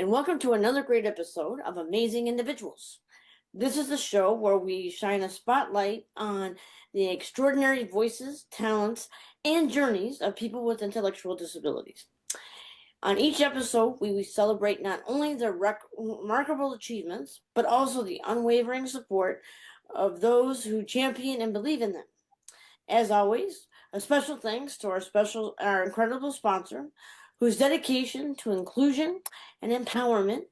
and welcome to another great episode of Amazing Individuals. This is the show where we shine a spotlight on the extraordinary voices, talents, and journeys of people with intellectual disabilities. On each episode, we celebrate not only their remarkable achievements, but also the unwavering support of those who champion and believe in them. As always, a special thanks to our incredible sponsor, whose dedication to inclusion and empowerment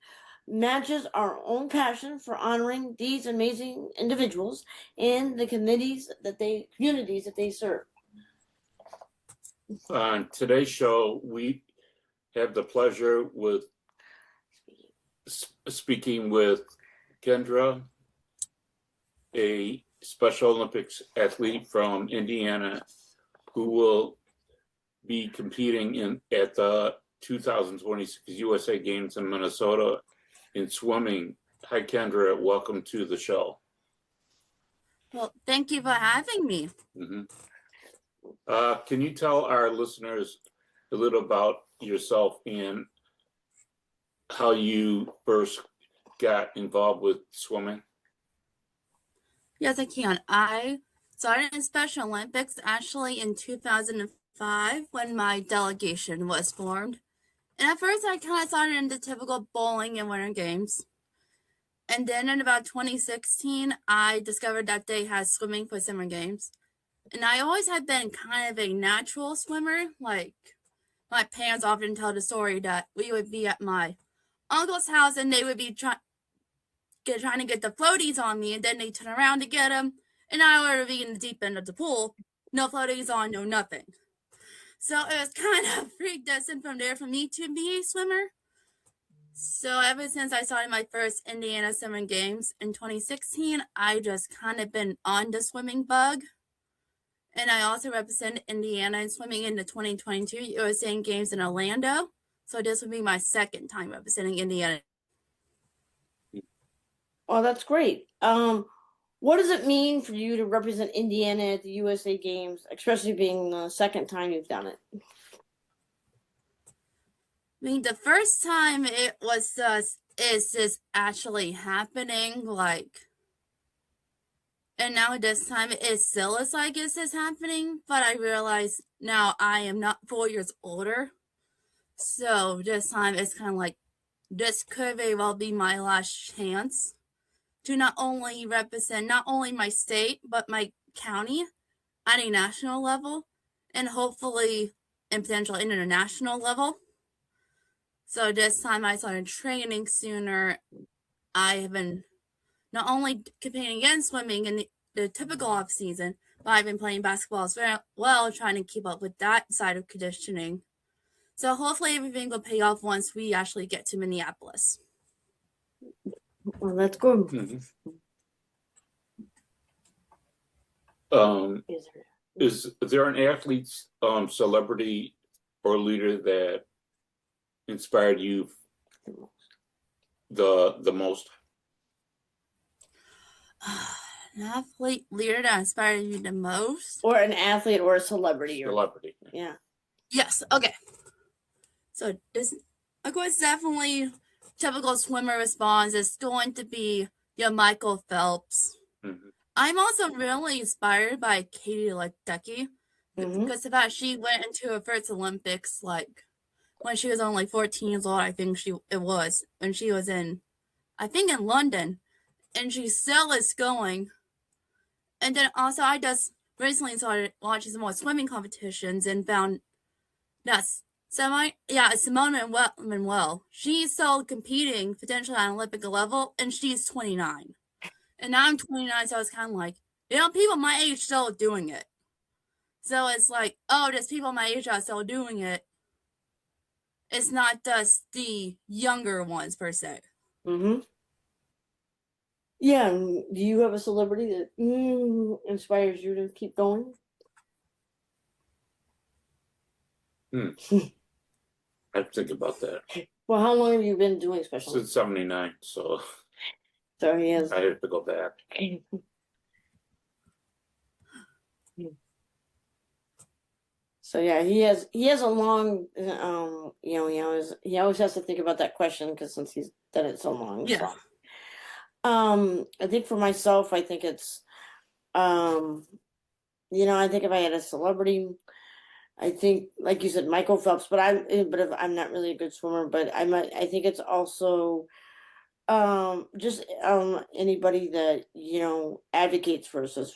matches our own passion for honoring these amazing individuals and the communities that they serve. On today's show, we have the pleasure with speaking with Kendra, a Special Olympics athlete from Indiana, who will be competing at the 2026 USA Games in Minnesota in swimming. Hi, Kendra. Welcome to the show. Well, thank you for having me. Can you tell our listeners a little about yourself and how you first got involved with swimming? Yes, I can. I started in Special Olympics actually in 2005 when my delegation was formed. And at first I kind of started in the typical bowling and winter games. And then in about 2016, I discovered that they had swimming for summer games. And I always had been kind of a natural swimmer. Like, my parents often tell the story that we would be at my uncle's house and they would be trying to get the floaties on me, and then they turn around to get them, and I would be in the deep end of the pool. No floaties on, no nothing. So it was kind of predestined from there for me to be a swimmer. So ever since I started my first Indiana Summer Games in 2016, I just kind of been on the swimming bug. And I also represent Indiana in swimming in the 2022 USA Games in Orlando. So this would be my second time representing Indiana. Oh, that's great. What does it mean for you to represent Indiana at the USA Games, especially being the second time you've done it? I mean, the first time it was is this actually happening, like, and now this time it still is like, is this happening? But I realize now I am not 4 years older. So this time it's kind of like, this could very well be my last chance to not only represent not only my state, but my county at a national level, and hopefully and potentially international level. So this time I started training sooner. I have been not only competing against swimming in the typical off season, but I've been playing basketball as well, trying to keep up with that side of conditioning. So hopefully everything will pay off once we actually get to Minneapolis. Well, that's good. Is there an athlete, celebrity, or leader that inspired you the most? An athlete leader that inspired you the most? Or an athlete or a celebrity. Celebrity. Yeah. Yes, okay. So this, of course, definitely typical swimmer response is going to be your Michael Phelps. I'm also really inspired by Katie Ledecky because of that she went into her first Olympics like when she was only 14 years old. I think it was when she was in London, and she still is going. And then also I just recently started watching some more swimming competitions and found that Simone Manuel, she's still competing potentially on Olympic level, and she's 29. And now I'm 29, so it's kind of like, people my age still doing it. So it's like, oh, there's people my age are still doing it. It's not just the younger ones, per se. Yeah, do you have a celebrity that inspires you to keep going? I have to think about that. Well, how long have you been doing Special? Since 79, so he is. I have to go back. So yeah, he has a long he always has to think about that question because since he's done it so long. Yeah. So I think for myself, I think it's I think if I had a celebrity, I think like you said, Michael Phelps, but if I'm not really a good swimmer, but I think it's also just anybody that advocates for us as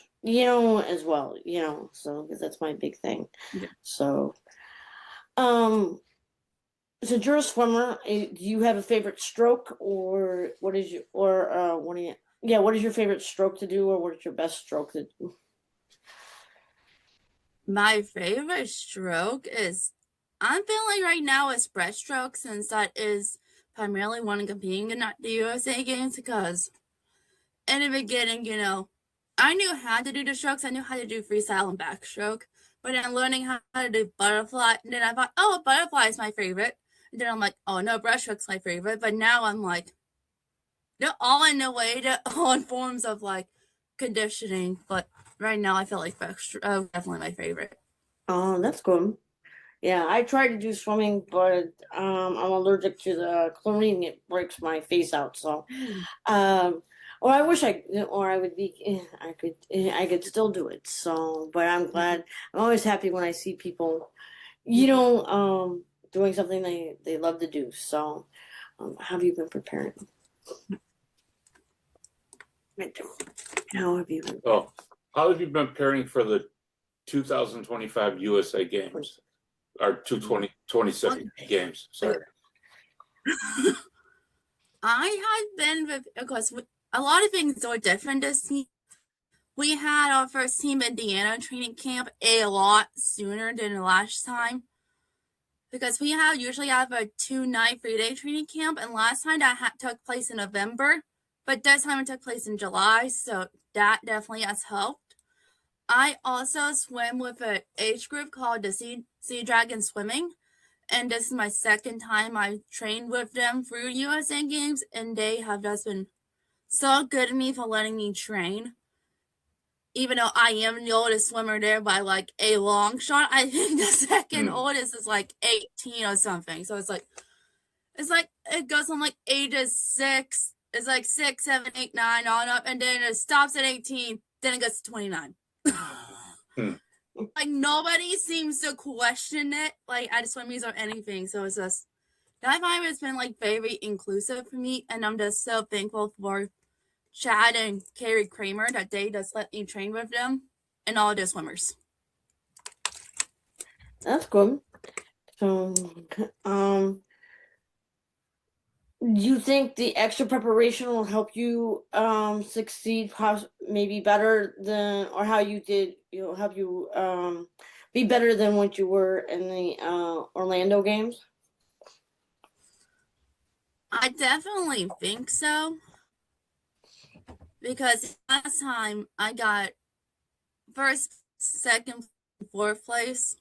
well, so because that's my big thing. Yeah. So um since you're a swimmer, do you have a favorite stroke, or what is your or what is your favorite stroke to do, or what is your best stroke to do? My favorite stroke is, I'm feeling right now, is breaststroke, since that is primarily one I'm competing in the USA Games, because in the beginning, I knew how to do the strokes. I knew how to do freestyle and backstroke. But then learning how to do butterfly, and then I thought, oh, butterfly is my favorite. And then I'm like, oh no, breaststroke's my favorite. But now I'm like, they're all in a way, they're all in forms of like conditioning. But right now I feel like breaststroke definitely my favorite. Oh, that's good. Yeah, I tried to do swimming, but I'm allergic to the chlorine. It breaks my face out. So, or I wish or I would be, I could still do it. So, but I'm glad. I'm always happy when I see people, doing something they love to do. So, how have you been preparing? How have you been? Oh, how have you been preparing for the 2025 USA Games? Or 2026 Games, sorry. I have been with, of course, a lot of things are different this year. We had our first Team Indiana training camp a lot sooner than the last time, because we usually have a 2-night 3-day training camp, and last time that took place in November, but this time it took place in July, so that definitely has helped. I also swim with an age group called the Sea Dragon Swimming, and this is my second time I've trained with them through USA Games, and they have just been so good to me for letting me train. Even though I am the oldest swimmer there by like a long shot, I think the second oldest is like 18 or something. So it's like it goes from like ages 6, it's like 6, 7, 8, 9 on up, and then it stops at 18, then it goes to 29. Like nobody seems to question it, like at swimmies or anything. So it's just, that time has been like very inclusive for me, and I'm just so thankful for Chad and Carrie Kramer that they just let me train with them and all the swimmers. That's good. So, do you think the extra preparation will help you succeed maybe better than, or how you did, help you be better than what you were in the Orlando games? I definitely think so, because last time I got first, second, fourth place.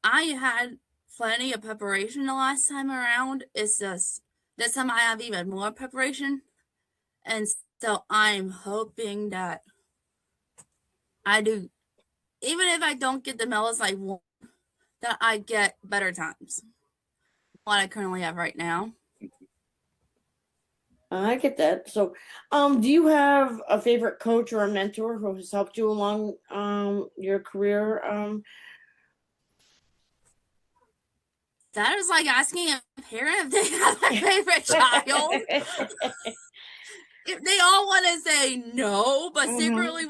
I had plenty of preparation the last time around. It's just this time I have even more preparation, and so I'm hoping that I do, even if I don't get the medals I want, that I get better times than what I currently have right now. I get that. So, do you have a favorite coach or a mentor who has helped you along your career? That is like asking a parent if they have a favorite child. If they all want to say no, but secretly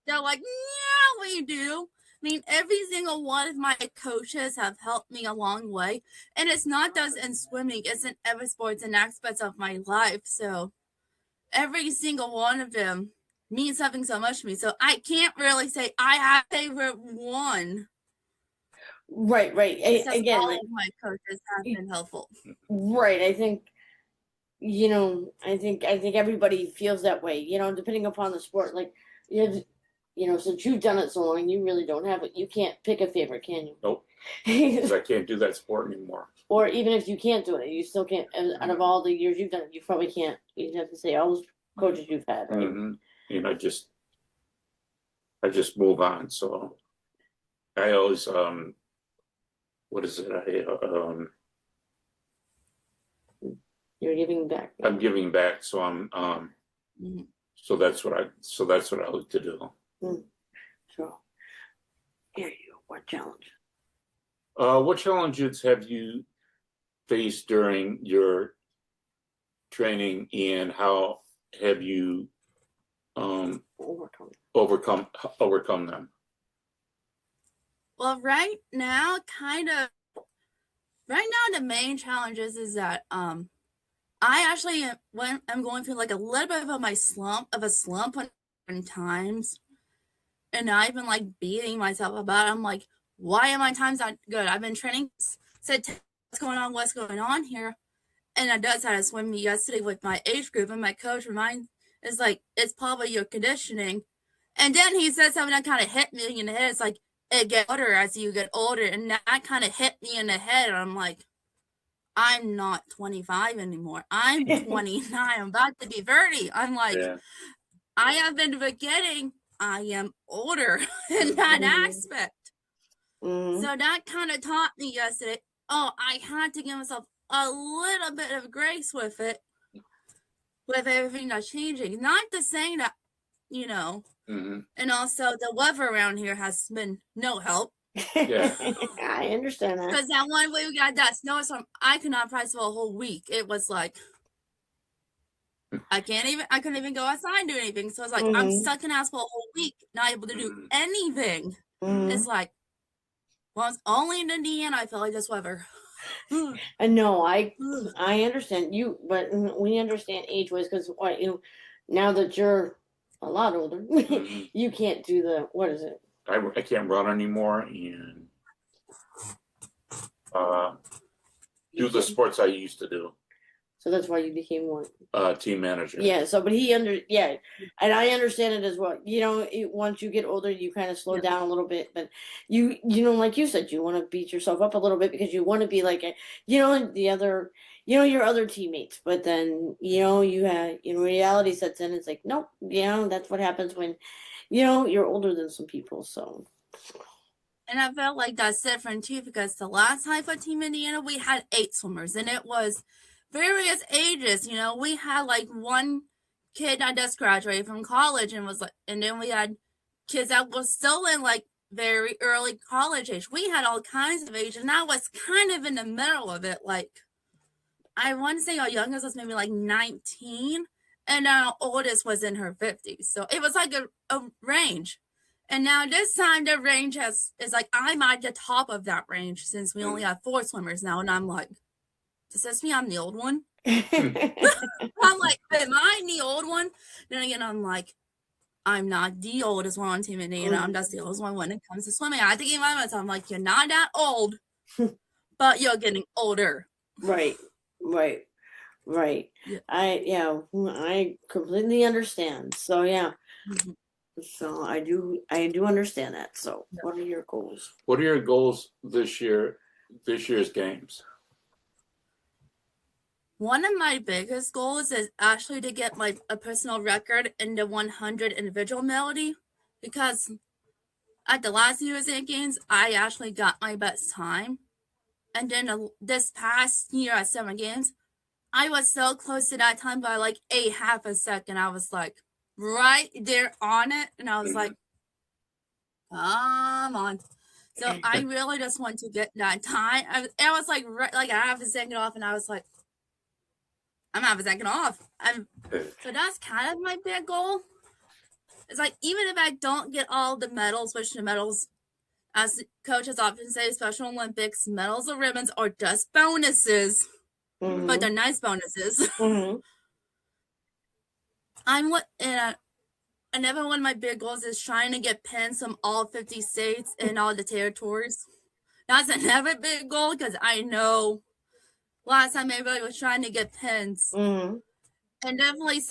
they're like, yeah, we do. I mean, every single one of my coaches have helped me a long way. And it's not just in swimming, it's in every sports and aspects of my life. So every single one of them means something so much to me. So I can't really say I have a favorite one. Right. Again, all of my coaches have been helpful. Right. I think I think everybody feels that way, depending upon the sport. Like, since you've done it so long, you really don't have it. You can't pick a favorite, can you? Nope. Because I can't do that sport anymore. Or even if you can't do it, you still can't. Out of all the years you've done it, you probably can't. You have to say all those coaches you've had, right? I just move on. So I always what is it? You're giving back. I'm giving back, so I'm Mhm. so that's what I like to do. So, here you go. What challenge? What challenges have you faced during your training, and how have you Overcome. overcome them? Well, right now the main challenges is that I actually when I'm going through like a little bit of a slump on times, and I've been like beating myself about it. I'm like, why are my times not good? I've been training, said what's going on here, and I just had a swim meet yesterday with my age group, and my coach reminded is like, it's probably your conditioning, and then he said something that kind of hit me in the head. It's like it gets better as you get older, and that kind of hit me in the head, and I'm like, I'm not 25 anymore. I'm 29. I'm about to be 30. I'm like, Yeah. I have been forgetting I am older in that aspect. Mm-hmm. So that kind of taught me yesterday, oh, I had to give myself a little bit of grace with it, with everything that's changing. Not to say that, and also the weather around here has been no help. Yeah. I understand that. Because that one way we got that snowstorm, I could not practice for a whole week. It was like, I couldn't even go outside and do anything. So it's like, I'm stuck in house for a whole week, not able to do anything. It's like, well, it's only in Indiana I feel like this weather. No, I understand you, but we understand age-wise because now that you're a lot older, you can't do what is it? I can't run anymore, and do the sports I used to do. So that's why you became one. Team manager. Yeah. So, but and I understand it as well. Once you get older, you kind of slow down a little bit. But like you said, you want to beat yourself up a little bit because you want to be like the other, your other teammates. But then you have reality sets in. It's like nope. That's what happens when you're older than some people. So. And I felt like that's different too because the last time for Team Indiana, we had 8 swimmers, and it was various ages. We had like one kid that just graduated from college and then we had kids that was still in like very early college age. We had all kinds of ages, and I was kind of in the middle of it. Like, I want to say our youngest was maybe like 19, and our oldest was in her 50s. So it was like a range. And now this time the range is like, I'm at the top of that range since we only have 4 swimmers now. And I'm like, does this mean I'm the old one? I'm like, am I the old one? Then again, I'm like, I'm not the oldest one on Team Indiana. I'm just the oldest one when it comes to swimming. I have to give myself, I'm like, you're not that old, but you're getting older. Right. Yeah. I completely understand. So yeah. Mm-hmm. So I do understand that. So what are your goals? What are your goals this year's games? One of my biggest goals is actually to get a personal record in the 100 individual melody, because at the last USA Games, I actually got my best time. And then this past year at Summer Games, I was so close to that time by like a half a second. I was like right there on it. And I was like, come on. So I really just want to get that time. I was like, I have a second off, and I was like, I'm half a second off. So that's kind of my big goal. It's like, even if I don't get all the medals, which the medals, as coaches often say, Special Olympics, medals or ribbons are just bonuses, but they're nice bonuses. Another one of my big goals is trying to get pins from all 50 states and all the territories. That's another big goal because I know last time everybody was trying to get pins. And definitely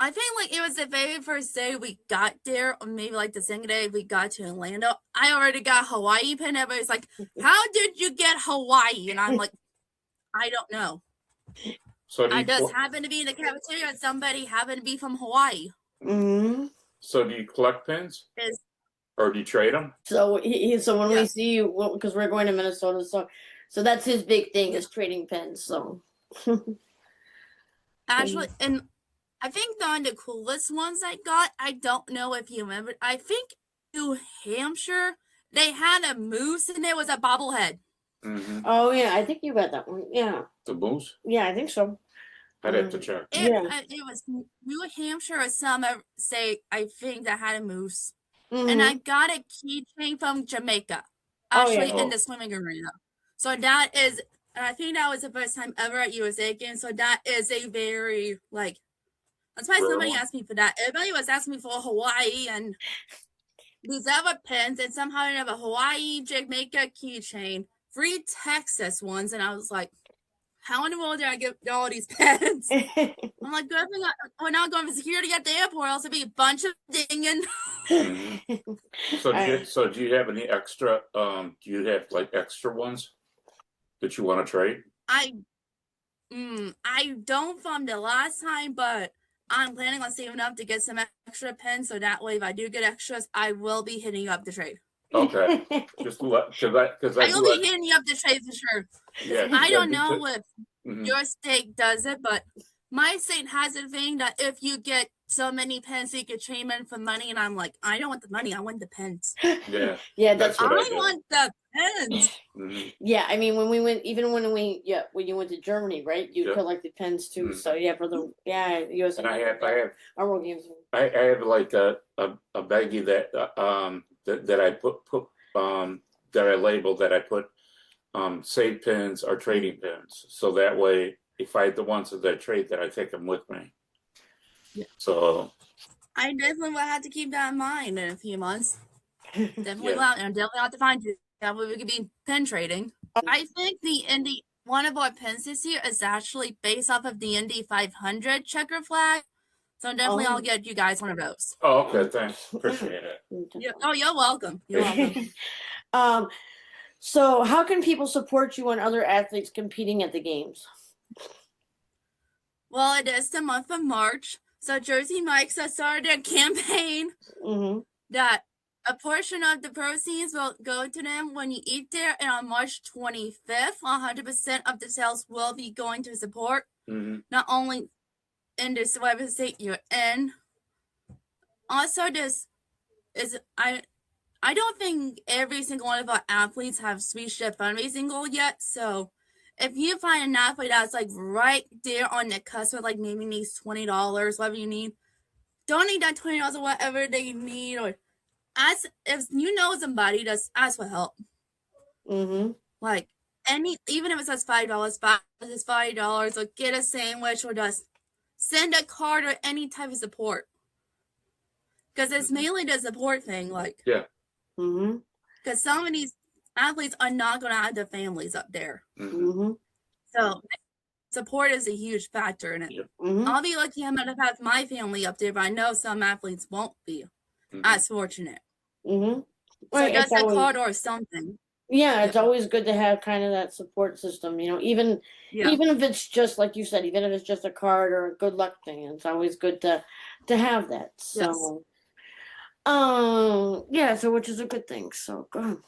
I think like it was the very first day we got there, or maybe like the second day we got to Orlando. I already got Hawaii pin. Everybody's like, how did you get Hawaii? And I'm like, I don't know. So I just happened to be in the cafeteria and somebody happened to be from Hawaii. So do you collect pins? Or do you trade them? So so when we Yeah. see you, because we're going to Minnesota, so that's his big thing is trading pens. So Actually, and I think one of the coolest ones I got, I don't know if you remember, I think New Hampshire, they had a moose and it was a bobblehead. Mm-hmm. oh yeah, I think you got that one. Yeah, The moose? yeah, I think so. I'd have to check. Yeah. It was New Hampshire or some say, I think that had a moose. And I Mm-hmm. got a keychain from Jamaica, Oh actually yeah. in the swimming arena. So that is, and I think that was the first time ever at USA Games. So that is a very, like, that's why Rare somebody one. asked me for that. Everybody was asking me for Hawaii and these other pins, and somehow I have a Hawaii, Jamaica keychain, 3 Texas ones, and I was like, how in the world did I get all these pens? I'm like, good thing we're not going for security at the airport, else it'd be a bunch of dinging. Mm-hmm. So do you have any extra? Do you have like extra ones that you want to trade? I don't from the last time, but I'm planning on saving up to get some extra pens, so that way if I do get extras, I will be hitting you up to trade. Okay, just because I will be hitting you up to trade for sure. Yeah, I don't know if mm-hmm. your state does it, but my state has a thing that if you get so many pens, you can trade them for money, and I'm like, I don't want the money, I want the pens. Yeah, yeah, that's what I do. want the pens. Mm-hmm. Yeah, I mean when we went, even when you went to Germany, right? You Yep. collected pens too. Mm-hmm. So yeah, for the US. And I have our world games. I have like a baggie that that I put that I labeled that I put save pins or trading pins, so that way if I the ones that I trade, that I take them with me. Yeah. So I definitely will have to keep that in mind in a few months. Definitely Yeah. will, and definitely have to find you. That way we could be pen trading. I think one of our pins this year is actually based off of the Indy 500 checker flag. So definitely I'll get you guys one of those. Oh, okay, thanks. Appreciate it. Yeah. Oh, you're welcome. You're welcome. So how can people support you and other athletes competing at the games? Well, it is the month of March, so Jersey Mike's has started a campaign that a portion of the proceeds will go to them when you eat there, and on March 25th, 100% of the sales will be going to support not only in the whatever state you're in. Also, this is I don't think every single one of our athletes have reached their fundraising goal yet. So if you find an athlete that's like right there on the cusp of like maybe needs $20, whatever you need, donate that $20 or whatever they need, or ask if you know somebody, just ask for help. Like even if it says $5, $5, or get a sandwich, or just send a card or any type of support. Because it's mainly the support thing, like because some of these athletes are not going to have their families up there. So support is a huge factor in it. I'll be lucky I might have had my family up there, but I know some athletes won't be as fortunate. So just a card or something. Yeah, it's always good to have kind of that support system, even if it's just like you said, even if it's just a card or a good luck thing, it's always good to have that. So so which is a good thing. So go ahead.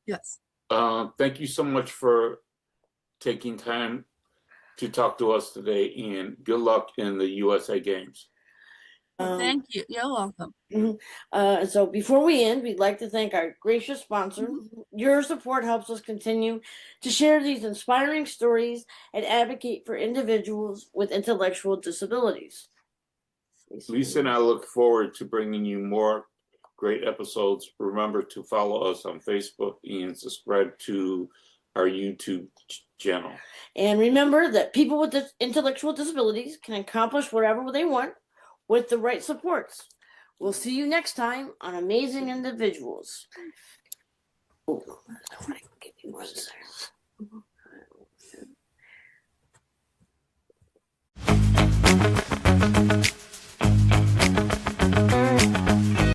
Yes. Thank you so much for taking time to talk to us today, and good luck in the USA Games. Thank you. You're welcome. So before we end, we'd like to thank our gracious sponsor. Your support helps us continue to share these inspiring stories and advocate for individuals with intellectual disabilities. Lisa and I look forward to bringing you more great episodes. Remember to follow us on Facebook and subscribe to our YouTube channel. And remember that people with intellectual disabilities can accomplish whatever they want with the right supports. We'll see you next time on Amazing Individuals. Oh, I want to give you one second.